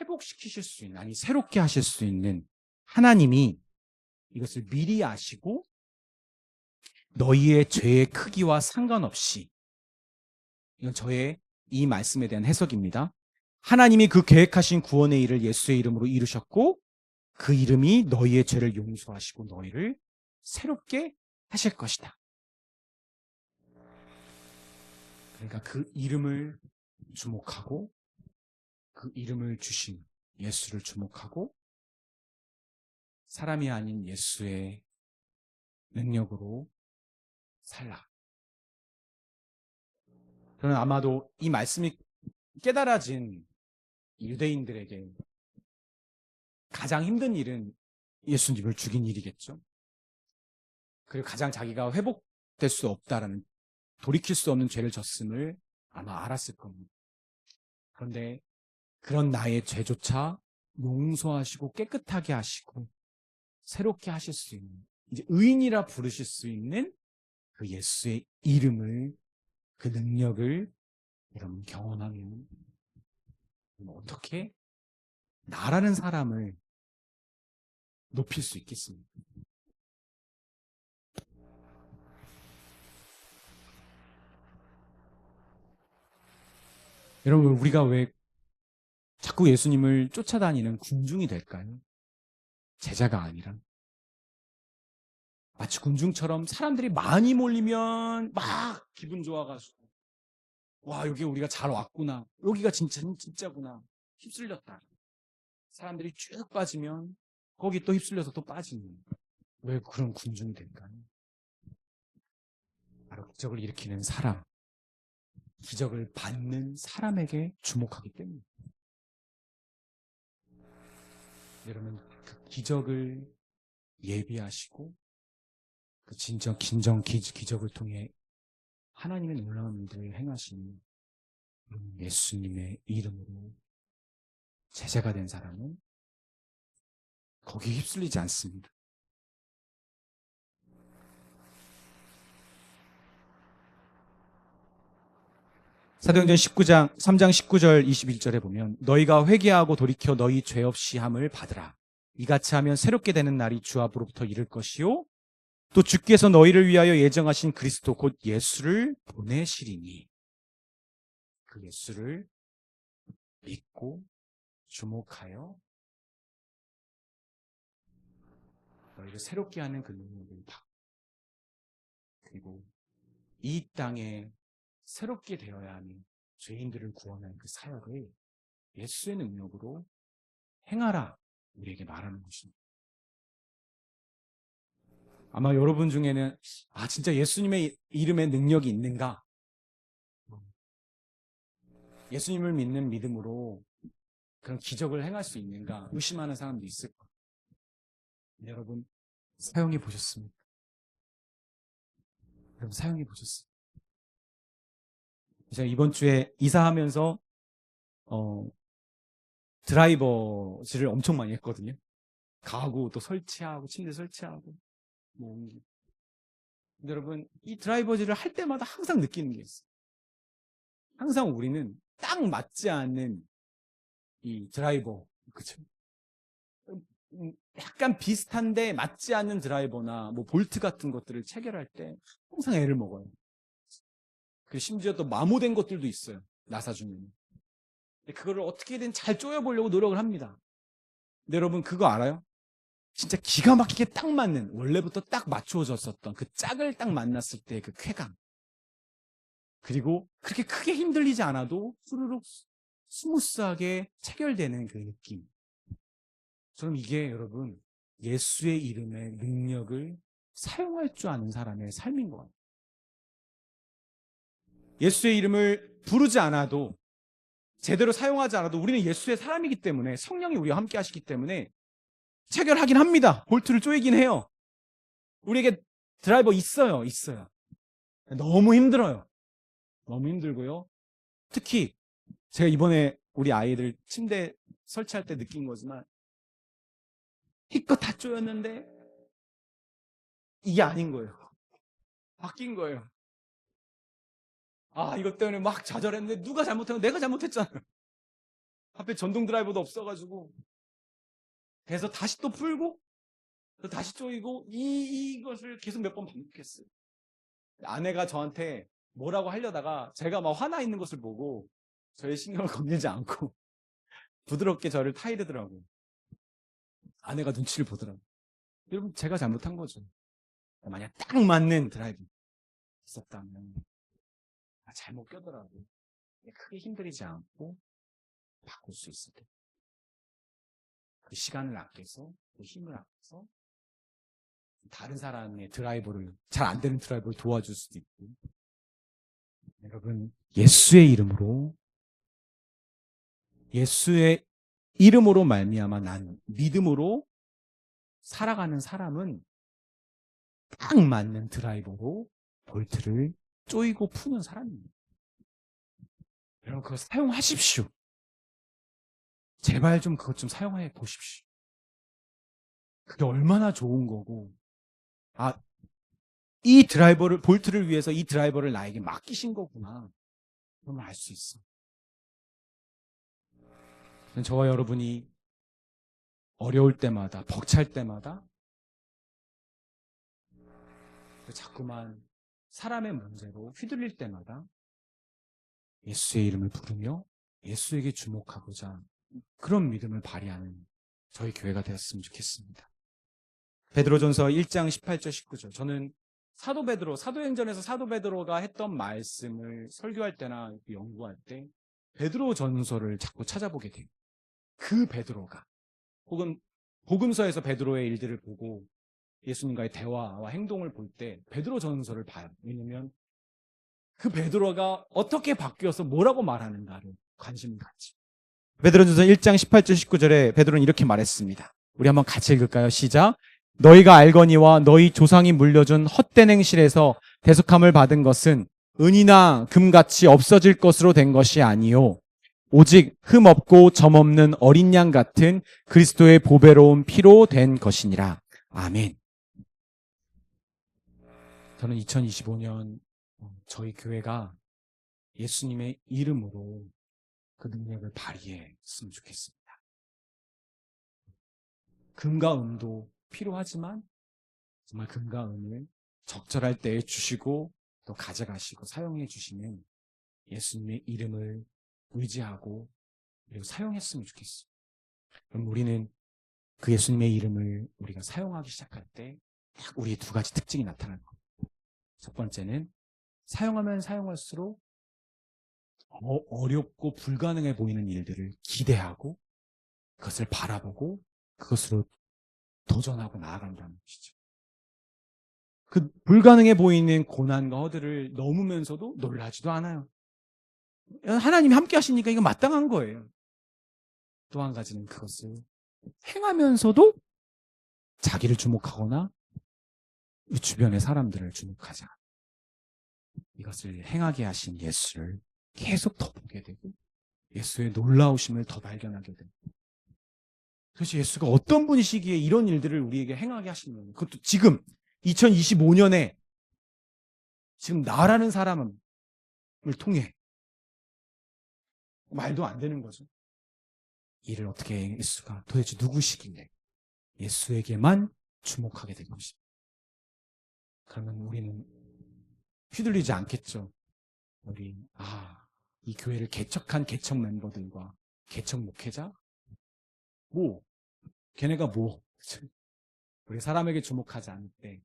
회복시키실 수 있는, 아니 새롭게 하실 수 있는 하나님이 이것을 미리 아시고 너희의 죄의 크기와 상관없이, 이건 저의 이 말씀에 대한 해석입니다. 하나님이 그 계획하신 구원의 일을 예수의 이름으로 이루셨고 그 이름이 너희의 죄를 용서하시고 너희를 새롭게 하실 것이다. 그러니까 그 이름을 주목하고 그 이름을 주신 예수를 주목하고 사람이 아닌 예수의 능력으로 살라. 저는 아마도 이 말씀이 깨달아진 유대인들에게 가장 힘든 일은 예수님을 죽인 일이겠죠. 그리고 가장 자기가 회복될 수 없다라는, 돌이킬 수 없는 죄를 졌음을 아마 알았을 겁니다. 그런데 그런 나의 죄조차 용서하시고 깨끗하게 하시고 새롭게 하실 수 있는, 이제 의인이라 부르실 수 있는 그 예수의 이름을, 그 능력을 여러분 경험하면 어떻게 나라는 사람을 높일 수 있겠습니까? 여러분, 우리가 왜 자꾸 예수님을 쫓아다니는 군중이 될까요? 제자가 아니라. 마치 군중처럼 사람들이 많이 몰리면 막 기분 좋아가지고, 와, 여기 우리가 잘 왔구나, 여기가 진짜구나, 휩쓸렸다. 사람들이 쭉 빠지면 거기 또 휩쓸려서 또 빠지는, 왜 그런 군중이 될까요? 바로 기적을 일으키는 사람, 기적을 받는 사람에게 주목하기 때문에. 여러분, 그 기적을 예비하시고 그 기적을 통해 하나님의 놀라운 일들을 행하시는 예수님의 이름으로 제자가 된 사람은 거기에 휩쓸리지 않습니다. 사도행전 3장 19절 21절에 보면, 너희가 회개하고 돌이켜 너희 죄 없이 함을 받으라. 이같이 하면 새롭게 되는 날이 주 앞으로부터 이를 것이요, 또 주께서 너희를 위하여 예정하신 그리스도 곧 예수를 보내시리니. 그 예수를 믿고 주목하여 너희를 새롭게 하는 그 능력을 받고, 그리고 이 땅에 새롭게 되어야 하는 죄인들을 구원하는 그 사역을 예수의 능력으로 행하라, 우리에게 말하는 것입니다. 아마 여러분 중에는 진짜 예수님의 이름에 능력이 있는가? 예수님을 믿는 믿음으로 그런 기적을 행할 수 있는가 의심하는 사람도 있을 거예요. 여러분, 사용해 보셨습니까? 여러분, 사용해 보셨습니까? 제가 이번 주에 이사하면서 드라이버질을 엄청 많이 했거든요. 가구 또 설치하고, 침대 설치하고, 뭐 옮기고. 근데 여러분, 이 드라이버질을 할 때마다 항상 느끼는 게 있어요. 항상 우리는 딱 맞지 않는 이 드라이버, 그쵸? 약간 비슷한데 맞지 않는 드라이버나 뭐 볼트 같은 것들을 체결할 때 항상 애를 먹어요. 그리고 심지어 또 마모된 것들도 있어요, 나사 중에는. 그거를 어떻게든 잘 쪼여보려고 노력을 합니다. 근데 여러분, 그거 알아요? 진짜 기가 막히게 딱 맞는, 원래부터 딱 맞추어졌었던 그 짝을 딱 만났을 때 그 쾌감, 그리고 그렇게 크게 힘들리지 않아도 후루룩 스무스하게 체결되는 그 느낌. 저는 이게 여러분, 예수의 이름의 능력을 사용할 줄 아는 사람의 삶인 것 같아요. 예수의 이름을 부르지 않아도, 제대로 사용하지 않아도 우리는 예수의 사람이기 때문에, 성령이 우리와 함께 하시기 때문에 체결하긴 합니다. 볼트를 조이긴 해요. 우리에게 드라이버 있어요. 너무 힘들어요. 너무 힘들고요. 특히 제가 이번에 우리 아이들 침대 설치할 때 느낀 거지만, 이거 다 조였는데 이게 아닌 거예요. 바뀐 거예요. 이것 때문에 막 좌절했는데, 누가 잘못한 거? 내가 잘못했잖아요. 하필 전동 드라이버도 없어가지고. 그래서 다시 또 풀고, 또 다시 조이고, 이것을 계속 몇 번 반복했어요. 아내가 저한테 뭐라고 하려다가 제가 막 화나 있는 것을 보고 저의 신경을 건들지 않고 부드럽게 저를 타이르더라고요. 아내가 눈치를 보더라고요. 여러분, 제가 잘못한 거죠. 만약 딱 맞는 드라이브 있었다면 잘못 껴더라도 크게 힘들이지 않고 바꿀 수 있을 때, 그 시간을 아껴서, 그 힘을 아껴서 다른 사람의 드라이버를, 잘 안 되는 드라이버를 도와줄 수도 있고. 여러분, 예수의 이름으로, 예수의 이름으로 말미암아 난 믿음으로 살아가는 사람은 딱 맞는 드라이버로 볼트를 조이고 푸는 사람입니다. 여러분 그거 사용하십시오. 제발 좀 그것 좀 사용해 보십시오. 그게 얼마나 좋은 거고, 이 드라이버를, 볼트를 위해서 이 드라이버를 나에게 맡기신 거구나. 그러면 알 수 있어. 저와 여러분이 어려울 때마다, 벅찰 때마다 자꾸만 사람의 문제로 휘둘릴 때마다 예수의 이름을 부르며 예수에게 주목하고자 그런 믿음을 발휘하는 저희 교회가 되었으면 좋겠습니다. 베드로전서 1장 18절 19절. 저는 사도 베드로, 사도행전에서 사도 베드로가 했던 말씀을 설교할 때나 연구할 때 베드로 전서를 자꾸 찾아보게 돼요. 그 베드로가, 혹은 복음서에서 베드로의 일들을 보고 예수님과의 대화와 행동을 볼 때 베드로 전서를 봐요. 왜냐면 그 베드로가 어떻게 바뀌어서 뭐라고 말하는가를 관심을 갖지. 베드로전서 1장 18절 19절에 베드로는 이렇게 말했습니다. 우리 한번 같이 읽을까요? 시작. 너희가 알거니와 너희 조상이 물려준 헛된 행실에서 대속함을 받은 것은 은이나 금같이 없어질 것으로 된 것이 아니요 오직 흠 없고 점 없는 어린 양 같은 그리스도의 보배로운 피로 된 것이니라. 아멘. 저는 2025년 저희 교회가 예수님의 이름으로 그 능력을 발휘했으면 좋겠습니다. 금과 은도 필요하지만 정말 금과 은을 적절할 때에 주시고 또 가져가시고 사용해 주시는 예수님의 이름을 의지하고 그리고 사용했으면 좋겠어요. 그럼 우리는 그 예수님의 이름을 우리가 사용하기 시작할 때 딱 우리의 두 가지 특징이 나타날 겁니다. 첫 번째는 사용하면 사용할수록 어렵고 불가능해 보이는 일들을 기대하고 그것을 바라보고 그것으로 도전하고 나아간다는 것이죠. 그 불가능해 보이는 고난과 허들을 넘으면서도 놀라지도 않아요. 하나님이 함께 하시니까 이거 마땅한 거예요. 또 한 가지는 그것을 행하면서도 자기를 주목하거나 주변의 사람들을 주목하지 않아요. 이것을 행하게 하신 예수를 계속 더 보게 되고 예수의 놀라우심을 더 발견하게 됩니다. 도대체 예수가 어떤 분이시기에 이런 일들을 우리에게 행하게 하시는, 그것도 지금 2025년에 지금 나라는 사람을 통해 말도 안 되는 거죠. 이를 어떻게 예수가 도대체 누구시길래 예수에게만 주목하게 된 것입니다. 그러면 우리는 휘둘리지 않겠죠. 우리 이 교회를 개척한 개척 멤버들과 개척 목회자 걔네가 우리 사람에게 주목하지 않을 때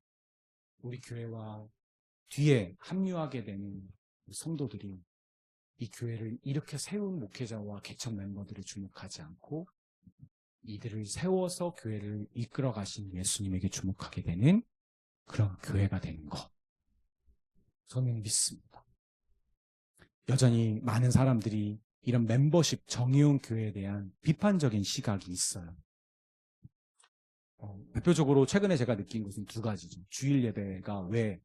우리 교회와 뒤에 합류하게 되는 성도들이 이 교회를 이렇게 세운 목회자와 개척 멤버들을 주목하지 않고 이들을 세워서 교회를 이끌어 가신 예수님에게 주목하게 되는 그런 교회가 되는 것, 저는 믿습니다. 여전히 많은 사람들이 이런 멤버십 정의용 교회에 대한 비판적인 시각이 있어요. 대표적으로 최근에 제가 느낀 것은 두 가지죠. 주일 예배가 왜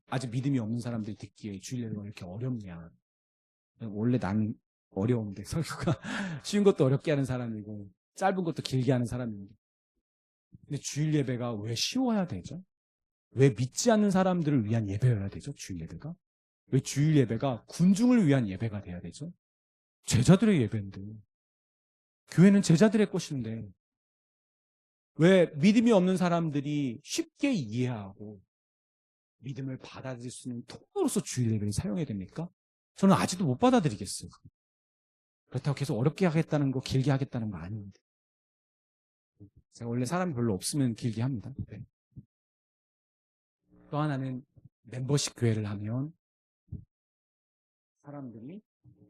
아직 믿음이 없는 사람들이 듣기에 주일 예배가 이렇게 어렵냐. 원래 난 어려운데 설교가 쉬운 것도 어렵게 하는 사람이고 짧은 것도 길게 하는 사람인데, 근데 주일 예배가 왜 쉬워야 되죠? 왜 믿지 않는 사람들을 위한 예배여야 되죠? 주일 예배가? 왜 주일 예배가 군중을 위한 예배가 돼야 되죠? 제자들의 예배인데, 교회는 제자들의 것인데 왜 믿음이 없는 사람들이 쉽게 이해하고 믿음을 받아들일 수 있는 통로로서 주일 예배를 사용해야 됩니까? 저는 아직도 못 받아들이겠어요. 그렇다고 계속 어렵게 하겠다는 거, 길게 하겠다는 거 아닙니다. 제가 원래 사람이 별로 없으면 길게 합니다. 네. 또 하나는 멤버십 교회를 하면 사람들이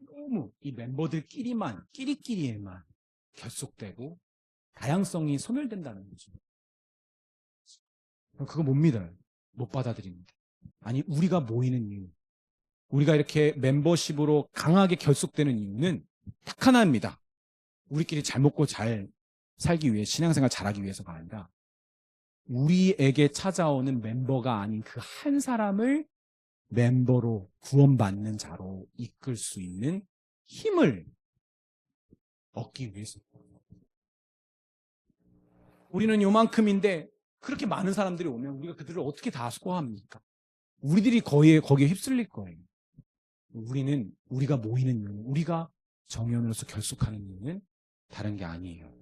너무 이 멤버들끼리만, 끼리끼리에만 결속되고 다양성이 소멸된다는 거죠. 그거 못 믿어요. 못 받아들입니다. 아니, 우리가 모이는 이유, 우리가 이렇게 멤버십으로 강하게 결속되는 이유는 딱 하나입니다. 우리끼리 잘 먹고 잘 살기 위해, 신앙생활 잘하기 위해서가 아니라 우리에게 찾아오는 멤버가 아닌 그 한 사람을 멤버로 구원받는 자로 이끌 수 있는 힘을 얻기 위해서. 우리는 요만큼인데 그렇게 많은 사람들이 오면 우리가 그들을 어떻게 다 소화합니까? 우리들이 거기에 휩쓸릴 거예요. 우리가 모이는 이유는, 우리가 정의원으로서 결속하는 이유는 다른 게 아니에요.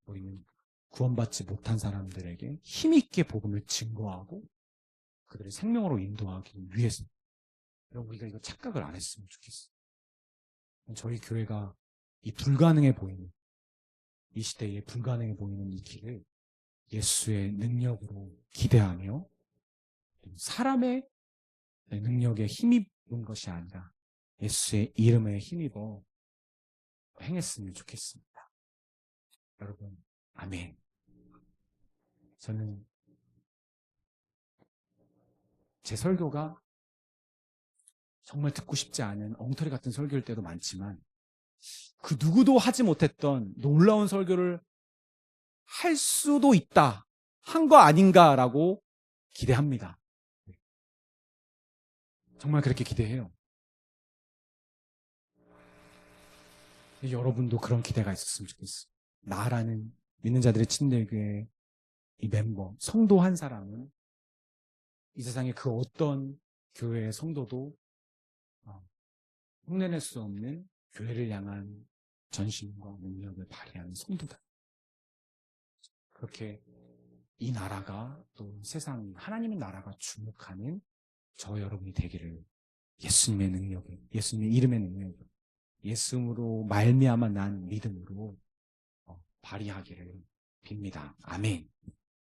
우리는 구원받지 못한 사람들에게 힘있게 복음을 증거하고 그들의 생명으로 인도하기 위해서. 여러분, 우리가 이거 착각을 안 했으면 좋겠어요. 저희 교회가 이 불가능해 보이는, 이 시대에 불가능해 보이는 이 길을 예수의 능력으로 기대하며 사람의 능력에 힘입은 것이 아니라 예수의 이름에 힘입어 행했으면 좋겠습니다. 여러분, 아멘. 저는 제 설교가 정말 듣고 싶지 않은 엉터리 같은 설교일 때도 많지만 그 누구도 하지 못했던 놀라운 설교를 할 수도 있다, 한 거 아닌가라고 기대합니다. 정말 그렇게 기대해요. 여러분도 그런 기대가 있었으면 좋겠어요. 나라는 믿는 자들의 침례교회 이 멤버, 성도 한 사람은 이 세상의 그 어떤 교회의 성도도 흉내낼 수 없는 교회를 향한 전심과 능력을 발휘하는 성도다. 그렇게 이 나라가, 또 세상이, 하나님의 나라가 주목하는 저 여러분이 되기를 예수님의 능력에, 예수님의 이름의 능력에, 예수님으로 말미암아 난 믿음으로 발휘하기를 빕니다. 아멘.